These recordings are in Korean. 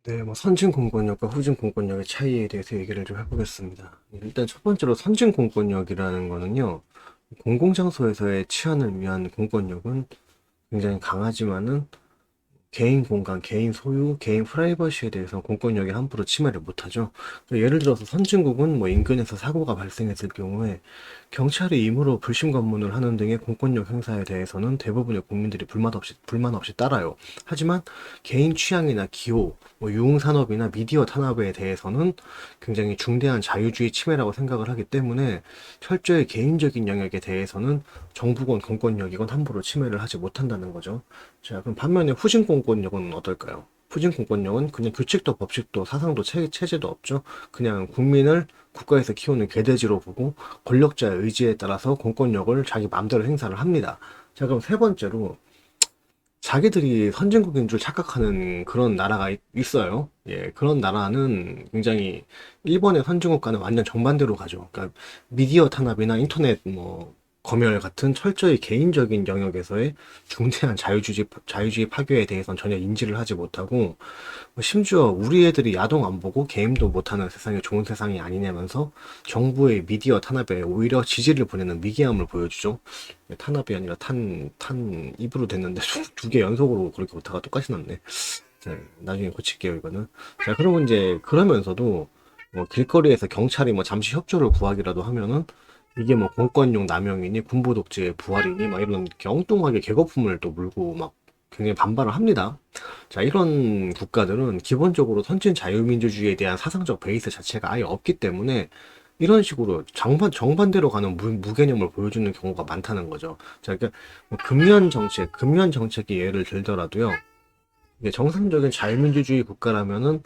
네, 뭐 선진 공권력과 후진 공권력의 차이에 대해서 얘기를 좀 해보겠습니다. 일단 첫 번째로 선진 공권력이라는 거는요, 공공장소에서의 치안을 위한 공권력은 굉장히 강하지만은 개인 공간, 개인 소유, 개인 프라이버시에 대해서 공권력이 함부로 침해를 못하죠. 그러니까 예를 들어서 선진국은 뭐 인근에서 사고가 발생했을 경우에 경찰이 임의로 불심 검문을 하는 등의 공권력 행사에 대해서는 대부분의 국민들이 불만 없이 따라요. 하지만 개인 취향이나 기호, 뭐 유흥산업이나 미디어 탄압에 대해서는 굉장히 중대한 자유주의 침해라고 생각을 하기 때문에 철저히 개인적인 영역에 대해서는 정부건 공권력이건 함부로 침해를 하지 못한다는 거죠. 자, 그럼 반면에 후진 공권력은 어떨까요? 후진 공권력은 그냥 규칙도 법칙도 사상도 체제도 없죠. 그냥 국민을 국가에서 키우는 개돼지로 보고 권력자의 의지에 따라서 공권력을 자기 마음대로 행사를 합니다. 자, 그럼 세 번째로 자기들이 선진국인 줄 착각하는 그런 나라가 있어요. 예, 그런 나라는 굉장히 일본의 선진국과는 완전 정반대로 가죠. 그러니까 미디어 탄압이나 인터넷 뭐 검열 같은 철저히 개인적인 영역에서의 중대한 자유주의 파괴에 대해서는 전혀 인지를 하지 못하고 심지어 우리 애들이 야동 안 보고 게임도 못하는 세상이 좋은 세상이 아니냐면서 정부의 미디어 탄압에 오히려 지지를 보내는 미개함을 보여주죠. 탄압이 아니라 입으로 됐는데 두 개 연속으로 그렇게 오타가 똑같이 났네. 자, 나중에 고칠게요, 이거는. 자, 그러고 이제 그러면서도 뭐 길거리에서 경찰이 뭐 잠시 협조를 구하기라도 하면은 이게 뭐 공권력 남용이니 군부 독재의 부활이니 막 이런 이렇게 엉뚱하게 개거품을 또 물고 막 굉장히 반발을 합니다. 자, 이런 국가들은 기본적으로 선진 자유민주주의에 대한 사상적 베이스 자체가 아예 없기 때문에 이런 식으로 정반대로 가는 무개념을 보여주는 경우가 많다는 거죠. 자, 그러니까 뭐 금연 정책이 예를 들더라도요. 이게 정상적인 자유민주주의 국가라면은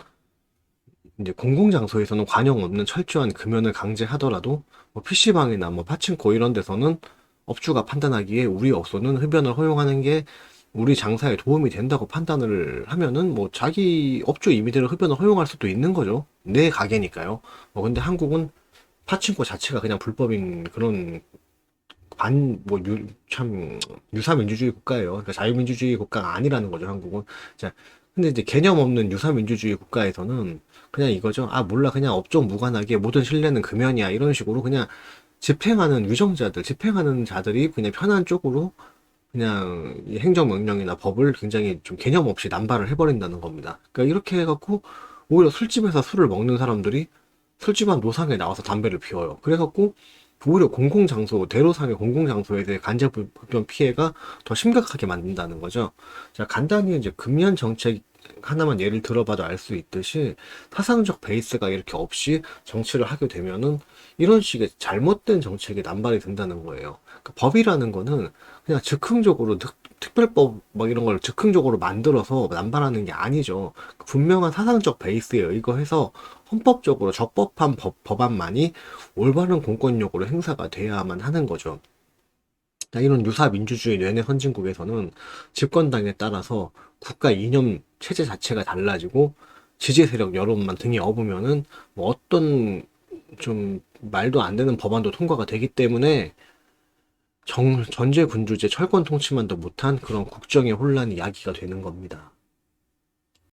이제 공공장소에서는 관용 없는 철저한 금연을 강제하더라도 뭐 PC방이나 뭐 파친코 이런 데서는 업주가 판단하기에 우리 업소는 흡연을 허용하는 게 우리 장사에 도움이 된다고 판단을 하면은 뭐 자기 업주 임의대로 흡연을 허용할 수도 있는 거죠. 내 가게니까요. 근데 한국은 파친코 자체가 그냥 불법인 그런 참 유사민주주의 국가예요. 그러니까 자유민주주의 국가가 아니라는 거죠, 한국은. 자, 근데 이제 개념 없는 유사민주주의 국가에서는 그냥 이거죠. 아, 몰라. 그냥 업종 무관하게 모든 신뢰는 금연이야. 이런 식으로 그냥 집행하는 자들이 그냥 편한 쪽으로 그냥 이 행정명령이나 법을 굉장히 좀 개념 없이 남발을 해버린다는 겁니다. 그러니까 이렇게 해갖고 오히려 술집에서 술을 먹는 사람들이 술집안 노상에 나와서 담배를 피워요. 그래갖고 오히려 대로상의 공공장소에 대해 간접불편 피해가 더 심각하게 만든다는 거죠. 자, 간단히 이제 금연 정책 하나만 예를 들어봐도 알 수 있듯이 사상적 베이스가 이렇게 없이 정치를 하게 되면은 이런 식의 잘못된 정책이 남발이 된다는 거예요. 그러니까 법이라는 거는 그냥 즉흥적으로 특별법 막 이런 걸 즉흥적으로 만들어서 남발하는 게 아니죠. 분명한 사상적 베이스에 의거해서 헌법적으로 적법한 법안만이 올바른 공권력으로 행사가 돼야만 하는 거죠. 이런 유사 민주주의 내내 선진국에서는 집권당에 따라서 국가 이념 체제 자체가 달라지고 지지 세력 여론만 등에 업으면은 뭐 어떤 좀 말도 안 되는 법안도 통과가 되기 때문에 전제군주제 철권 통치만도 못한 그런 국정의 혼란이 야기가 되는 겁니다.